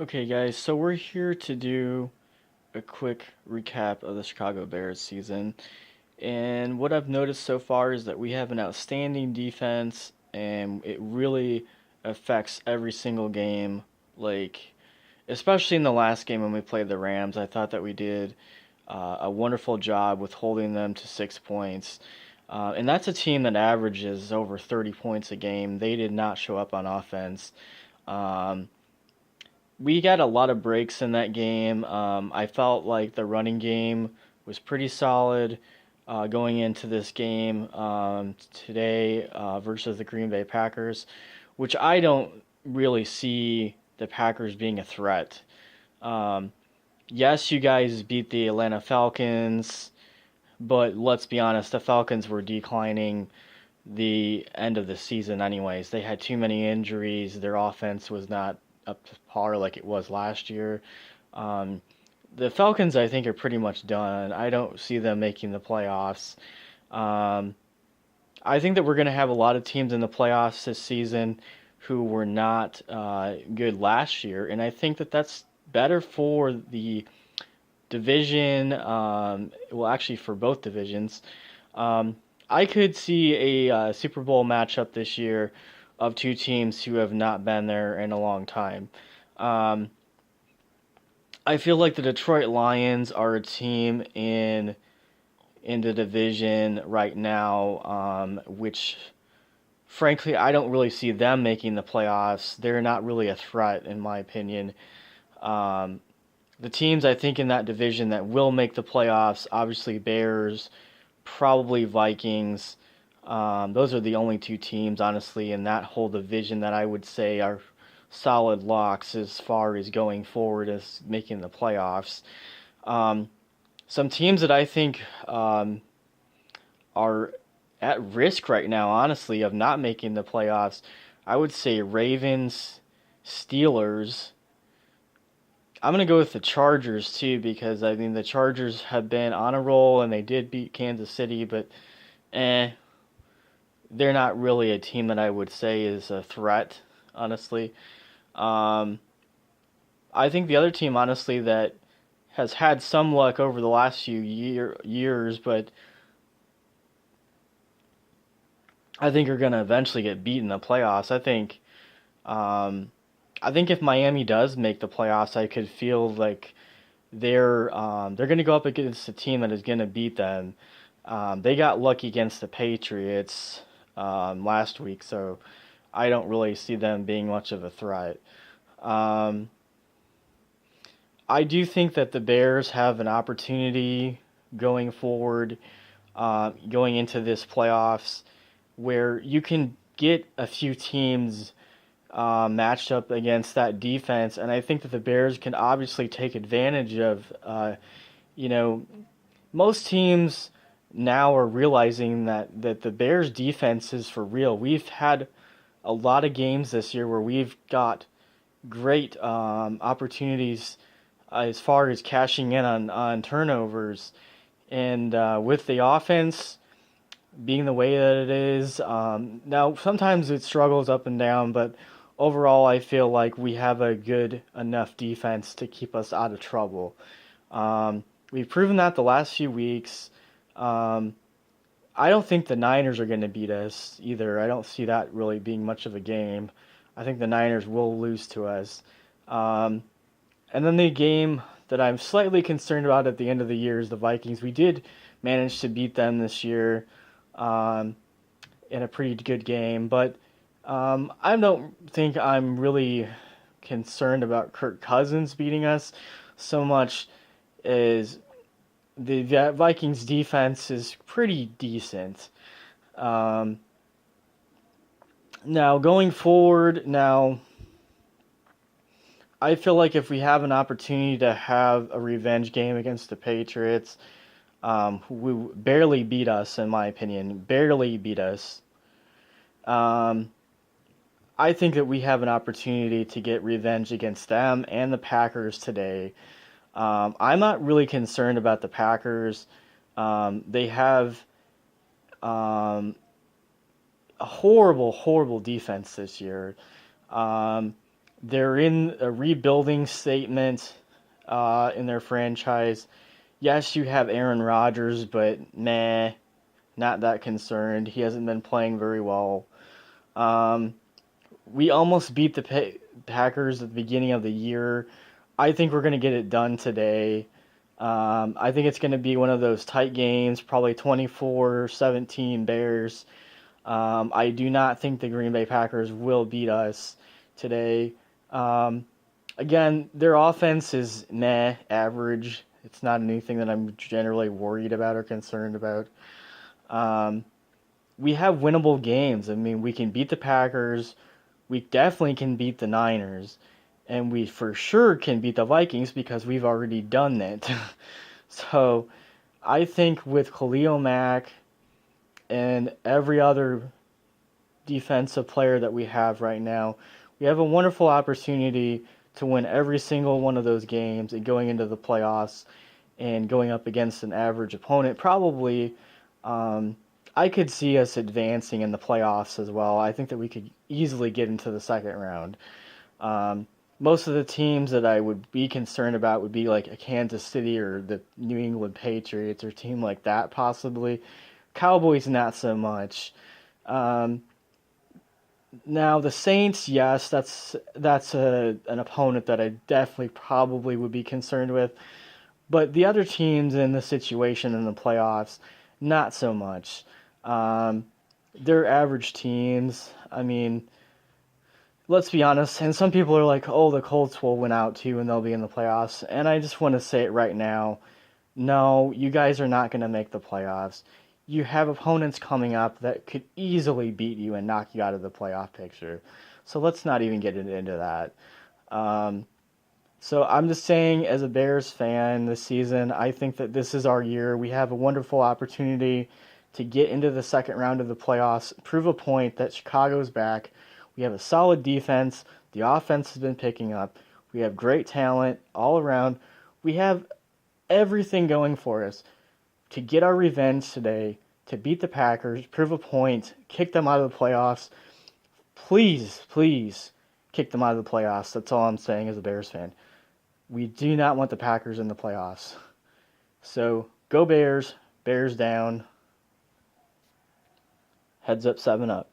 Okay, guys, so we're here to do a quick recap of the Chicago Bears season. And what I've noticed so far is that we have an outstanding defense, and it really affects every single game. Like, especially in the last game when we played the Rams, I thought that we did a wonderful job with holding them to 6 points. And that's a team that averages over 30 points a game. They did not show up on offense. Um, we got a lot of breaks in that game. I felt like the running game was pretty solid going into this game today versus the Green Bay Packers, which I don't really see the Packers being a threat. Um, yes, you guys beat the Atlanta Falcons, but let's be honest, the Falcons were declining the end of the season anyways. They had too many injuries. Their offense was not up to par like it was last year. Um, the Falcons, I think, are pretty much done. I don't see them making the playoffs. Um, I think that we're going to have a lot of teams in the playoffs this season who were not good last year, and I think that that's better for the division. Well, actually, for both divisions. Um, I could see a Super Bowl matchup this year of two teams who have not been there in a long time. Um, I feel like the Detroit Lions are a team in the division right now, which frankly I don't really see them making the playoffs. They're not really a threat in my opinion. Um, the teams I think in that division that will make the playoffs, obviously Bears, probably Vikings. Those are the only two teams, honestly, in that whole division that I would say are solid locks as far as going forward as making the playoffs. Um, some teams that I think are at risk right now, honestly, of not making the playoffs, I would say Ravens, Steelers. I'm gonna go with the Chargers too because I mean the Chargers have been on a roll and they did beat Kansas City, but eh, they're not really a team that I would say is a threat, honestly. Um, I think the other team, honestly, that has had some luck over the last few years, but I think are going to eventually get beat in the playoffs. Um, I think if Miami does make the playoffs, I could feel like they're going to go up against a team that is going to beat them. They got lucky against the Patriots last week, so I don't really see them being much of a threat. Um, I do think that the Bears have an opportunity going forward, going into this playoffs, where you can get a few teams matched up against that defense, and I think that the Bears can obviously take advantage of. You know, most teams now are realizing that the Bears defense is for real. We've had a lot of games this year where we've got great opportunities as far as cashing in on turnovers. And with the offense being the way that it is, now sometimes it struggles up and down, but overall I feel like we have a good enough defense to keep us out of trouble. We've proven that the last few weeks. Um, I don't think the Niners are going to beat us either. I don't see that really being much of a game. I think the Niners will lose to us. Um, and then the game that I'm slightly concerned about at the end of the year is the Vikings. We did manage to beat them this year um, in a pretty good game, but I don't think I'm really concerned about Kirk Cousins beating us so much as the Vikings defense is pretty decent. Um, Now going forward, now I feel like if we have an opportunity to have a revenge game against the Patriots, who barely beat us, in my opinion, barely beat us. Um, I think that we have an opportunity to get revenge against them and the Packers today. I'm not really concerned about the Packers. They have um, a horrible, horrible defense this year. Um, They're in a rebuilding statement in their franchise. Yes, you have Aaron Rodgers, but meh, not that concerned. He hasn't been playing very well. Um, we almost beat the Packers at the beginning of the year. I think we're going to get it done today. I think it's going to be one of those tight games, probably 24-17 Bears. I do not think the Green Bay Packers will beat us today. Um, Again, their offense is meh, average. It's not anything that I'm generally worried about or concerned about. Um, we have winnable games. I mean, we can beat the Packers. We definitely can beat the Niners. And we for sure can beat the Vikings because we've already done that. So I think with Khalil Mack and every other defensive player that we have right now, we have a wonderful opportunity to win every single one of those games and going into the playoffs and going up against an average opponent. Probably, um, I could see us advancing in the playoffs as well. I think that we could easily get into the second round. Um, Most of the teams that I would be concerned about would be like a Kansas City or the New England Patriots or a team like that, possibly. Cowboys, not so much. Um, Now the Saints, yes, that's an opponent that I definitely probably would be concerned with. But the other teams in the situation in the playoffs, not so much. Um, they're average teams. I mean, let's be honest. And some people are like, "Oh, the Colts will win out too, and they'll be in the playoffs." And I just want to say it right now. No, you guys are not going to make the playoffs. You have opponents coming up that could easily beat you and knock you out of the playoff picture. So let's not even get into that. Um, so I'm just saying, as a Bears fan this season, I think that this is our year. We have a wonderful opportunity to get into the second round of the playoffs, prove a point that Chicago's back. We have a solid defense. The offense has been picking up. We have great talent all around. We have everything going for us to get our revenge today, to beat the Packers, prove a point, kick them out of the playoffs. Please, please kick them out of the playoffs. That's all I'm saying as a Bears fan. We do not want the Packers in the playoffs. So go Bears, Bears down, heads up, 7 up.